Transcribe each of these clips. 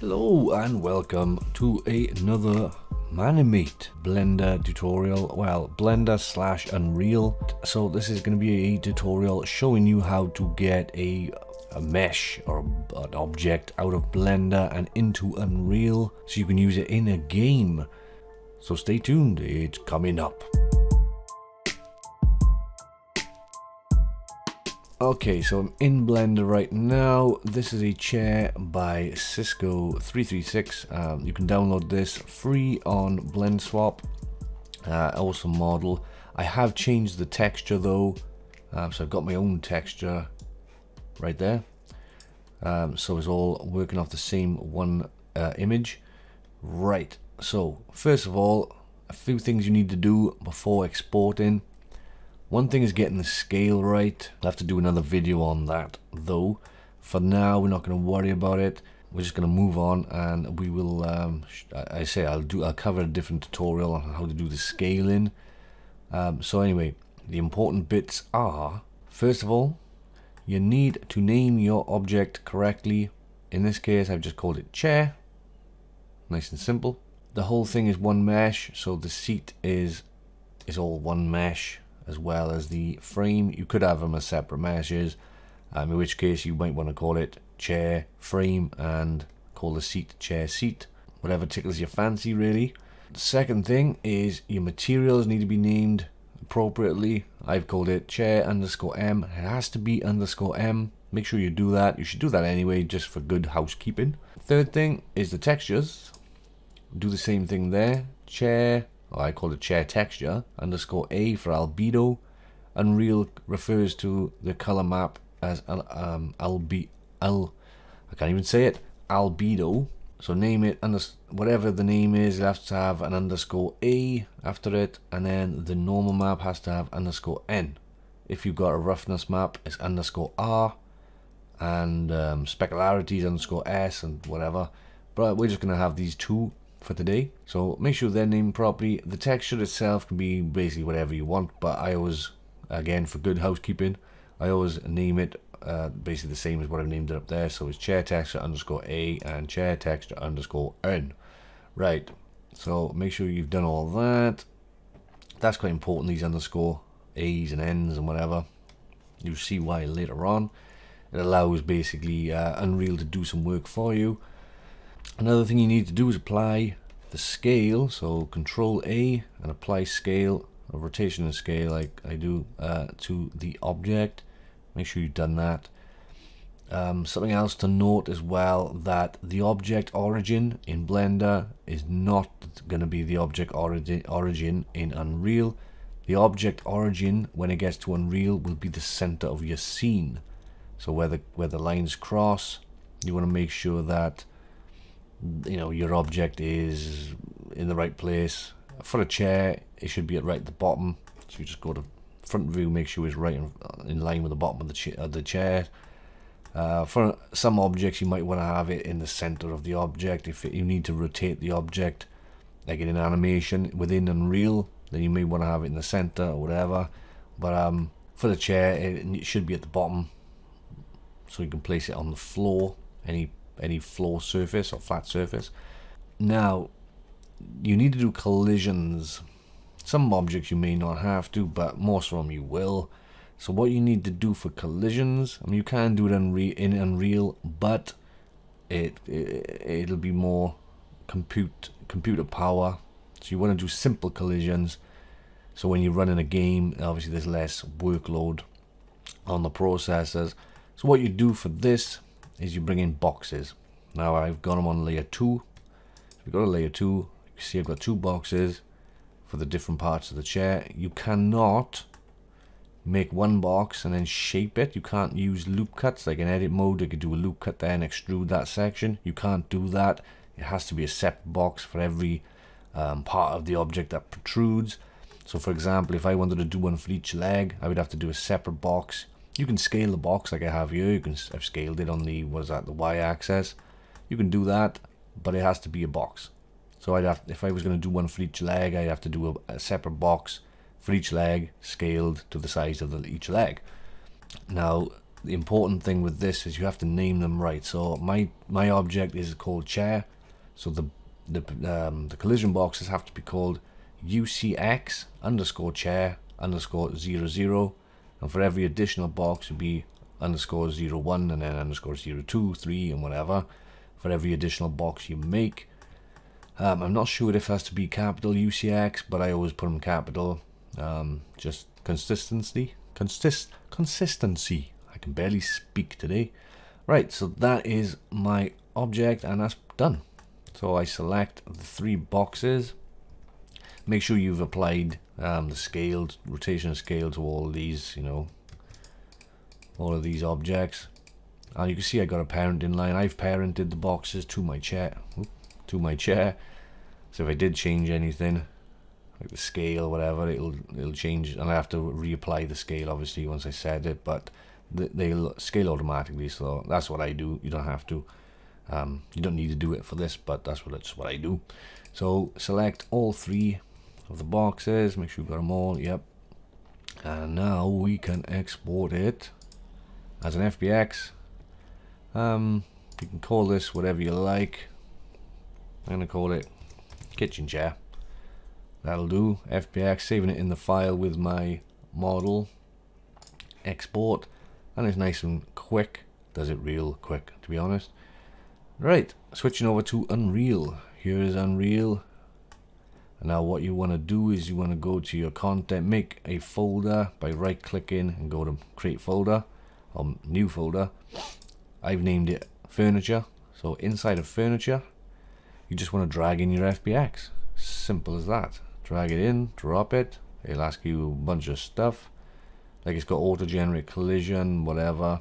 Hello and welcome to another Manimate Blender tutorial. Well, Blender / Unreal. So this is going to be a tutorial showing you how to get a mesh or an object out of Blender and into Unreal so you can use it in a game. So stay tuned, it's coming up. Okay, so I'm in Blender right now. This is a chair by Cisco 336. You can download this free on BlendSwap. Awesome model. I have changed the texture though, so I've got my own texture right there. So it's all working off the same one image. Right, so first of all, a few things you need to do before exporting. One thing is getting the scale right. I'll have to do another video on that though. For now, we're not going to worry about it. We're just going to move on, and we will. I'll cover a different tutorial on how to do the scaling. So anyway, the important bits are, first of all, you need to name your object correctly. In this case, I've just called it chair. Nice and simple. The whole thing is one mesh, so the seat is all one mesh, as well as the frame. You could have them as separate meshes, in which case you might want to call it chair frame and call the seat chair seat, whatever tickles your fancy really. The second thing is your materials need to be named appropriately. I've called it chair_M. It has to be _M. Make sure you do that. You should do that anyway, just for good housekeeping. Third thing is the textures. Do the same thing there. Chair, I call it chair texture _A for albedo. Unreal refers to the color map as I can't even say it, albedo. So name it whatever the name is, it has to have an _A after it, and then the normal map has to have _N. If you've got a roughness map, it's _R, and specularity is _S and whatever. But we're just gonna have these two for today, so make sure they're named properly. The texture itself can be basically whatever you want, but I always, again for good housekeeping, I always name it basically the same as what I've named it up there. So it's chair texture _A and chair texture _N. Right, so make sure you've done all that. That's quite important, these _A's and N's and whatever. You'll see why later on. It allows basically Unreal to do some work for you. Another thing you need to do is apply the scale, so Control A and apply scale, or rotation and scale like I do, to the object. Make sure you've done that. Something else to note as well, that the object origin in Blender is not going to be the object origin in Unreal. The object origin, when it gets to Unreal, will be the center of your scene. So where the lines cross, you want to make sure that your object is in the right place. For a chair, it should be right at the bottom, so you just go to front view, make sure it's right in line with the bottom of the chair. For some objects, you might want to have it in the center of the object. If you need to rotate the object, like in an animation within Unreal, then you may want to have it in the center or whatever. But for the chair, it should be at the bottom, so you can place it on the floor, any floor surface or flat surface. Now you need to do collisions. Some objects you may not have to, but most of them you will. So what you need to do for collisions, I mean, you can do it in Unreal, but it'll be more computer power. So you want to do simple collisions, so when you run in a game, obviously there's less workload on the processors. So what you do for this is you bring in boxes. Now I've got them on layer 2. If you go to layer 2, you see I've got 2 boxes for the different parts of the chair. You cannot make one box and then shape it. You can't use loop cuts like in edit mode. You could do a loop cut there and extrude that section. You can't do that. It has to be a separate box for every part of the object that protrudes. So for example, if I wanted to do one for each leg, I would have to do a separate box. You can scale the box like I have here. I've scaled it on the the y-axis. You can do that, but it has to be a box. So if I was going to do one for each leg, I'd have to do a separate box for each leg, scaled to the size of each leg. Now the important thing with this is you have to name them right. So my object is called chair, so the collision boxes have to be called UCX underscore chair underscore 00, and for every additional box would be underscore 01 and then underscore 02, 3 and whatever for every additional box you make. I'm not sure if it has to be capital UCX, but I always put them capital, just consistency. I can barely speak today. Right, so that is my object and that's done. So I select the 3 boxes. Make sure you've applied the scaled rotation scale to all of these, all of these objects. And you can see I got a parenting line. I've parented the boxes to my chair. So if I did change anything, like the scale or whatever, it'll change, and I have to reapply the scale obviously once I set it, but they'll scale automatically. So that's what I do. You don't have to. You don't need to do it for this, but that's what I do. So select all 3 of the boxes, make sure you've got them all. Yep. And now we can export it as an FBX. You can call this whatever you like. I'm gonna call it kitchen chair. That'll do. FBX, saving it in the file with my model. Export, and it's nice and quick. Does it real quick, to be honest. Right, switching over to Unreal. Here is Unreal. And now what you want to do is you want to go to your content, make a folder by right clicking and go to create folder or new folder. I've named it furniture. So inside of furniture, you just want to drag in your FBX. Simple as that. Drag it in, drop it. It'll ask you a bunch of stuff. Like it's got auto generate collision, whatever.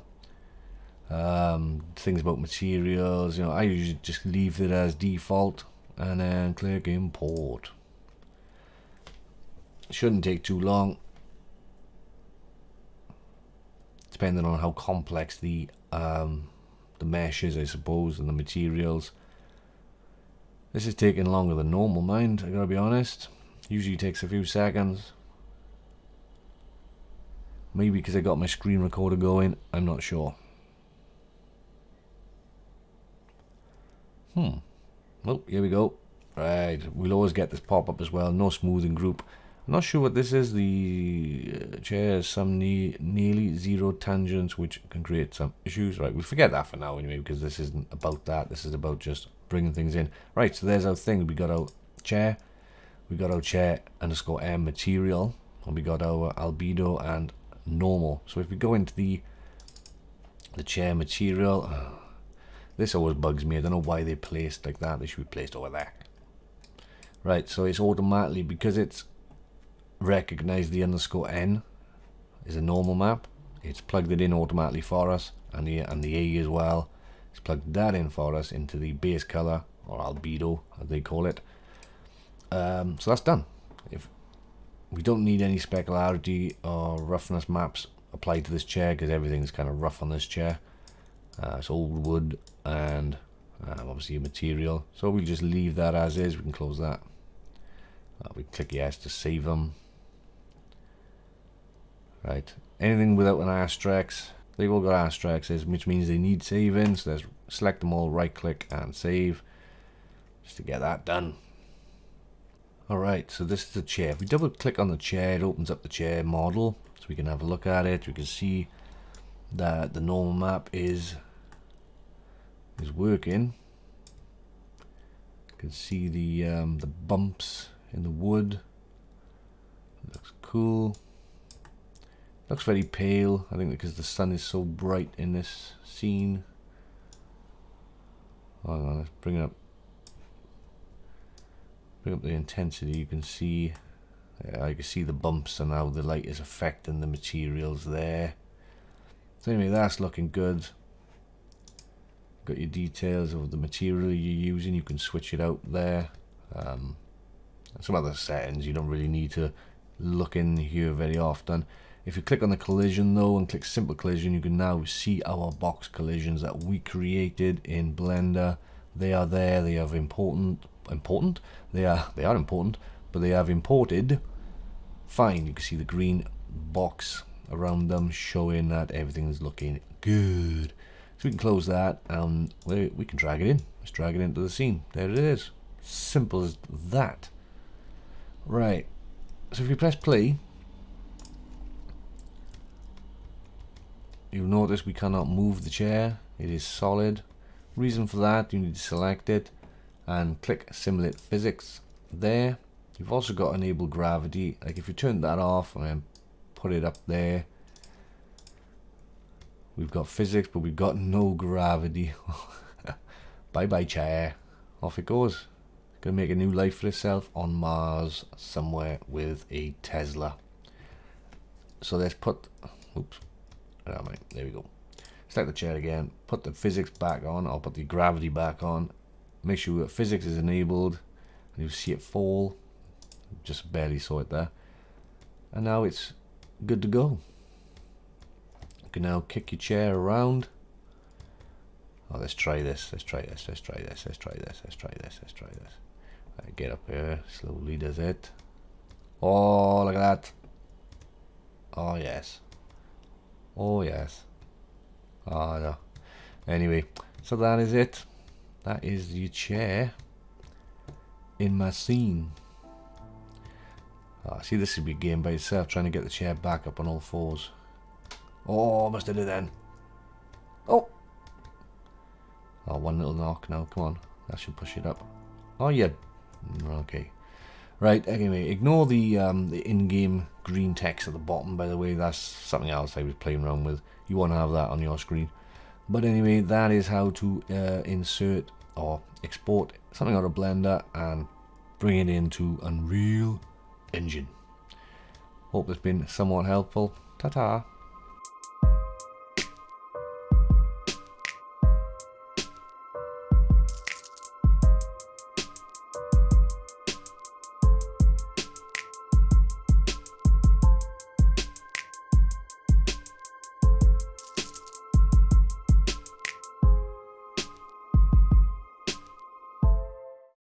Things about materials. I usually just leave it as default and then click import. Shouldn't take too long, depending on how complex the mesh is, I suppose, and the materials. This is taking longer than normal, mind, I gotta be honest. Usually takes a few seconds. Maybe because I got my screen recorder going, I'm not sure. Well, here we go. Right, we'll always get this pop-up as well. No smoothing group. I'm not sure what this is. The chair has some nearly 0 tangents, which can create some issues. Right, we'll forget that for now anyway, because this isn't about that. This is about just bringing things in. Right, so there's our thing. We got our chair. We got our chair underscore M material. And we got our albedo and normal. So if we go into the chair material, this always bugs me. I don't know why they're placed like that. They should be placed over there. Right, so it's automatically, because it's recognized the underscore N is a normal map, it's plugged it in automatically for us, and the A as well. It's plugged that in for us into the base color, or albedo as they call it. So that's done. If we don't need any specularity or roughness maps applied to this chair, because everything's kind of rough on this chair. It's all wood and obviously a material, so we'll just leave that as is. We can close that. We click yes to save them. Right, anything without an asterisk, they've all got asterisks, which means they need saving. So let's select them all, right click and save, just to get that done. Alright, so this is the chair. If we double click on the chair, it opens up the chair model, so we can have a look at it. We can see that the normal map is working. You can see the bumps in the wood. Looks cool. Looks very pale, I think, because the sun is so bright in this scene. Hold on, let's bring up the intensity. You can see the bumps and how the light is affecting the materials there. So anyway, that's looking good. Got your details of the material you're using. You can switch it out there. Some other settings you don't really need to look in here very often. If you click on the collision though and click simple collision, you can now see our box collisions that we created in Blender. They are there. They have important. They are important, but they have imported. Fine. You can see the green box around them, showing that everything is looking Good. So we can close that and we can drag it in. Let's drag it into the scene. There it is. Simple as that. Right. So if you press play, you'll notice we cannot move the chair. It is solid. Reason for that, you need to select it and click simulate physics there. You've also got enable gravity. Like if you turn that off and then put it up there, we've got physics, but we've got no gravity. Bye bye chair. Off it goes. Gonna make a new life for itself on Mars somewhere with a Tesla. So let's put, oops, there we go. Select the chair again, put the physics back on, I'll put the gravity back on. Make sure that physics is enabled, and you see it fall. Just barely saw it there. And now it's good to go. You can now kick your chair around. Oh, let's try this, let's try this, let's try this, let's try this, let's try this, let's try this. Right, get up here, slowly does it. Oh, look at that. Oh yes. Oh yes. Oh no. Anyway, so that is it. That is your chair in my scene. Oh, see, this would be a game by itself, trying to get the chair back up on all fours. Oh, must have did it then. Oh. Oh, one little knock now. Come on, that should push it up. Oh yeah. Okay. Right. Anyway, ignore the in-game green text at the bottom. By the way, that's something else I was playing around with. You want to have that on your screen. But anyway, that is how to insert or export something out of Blender and bring it into Unreal Engine. Hope it's been somewhat helpful. Ta-ta.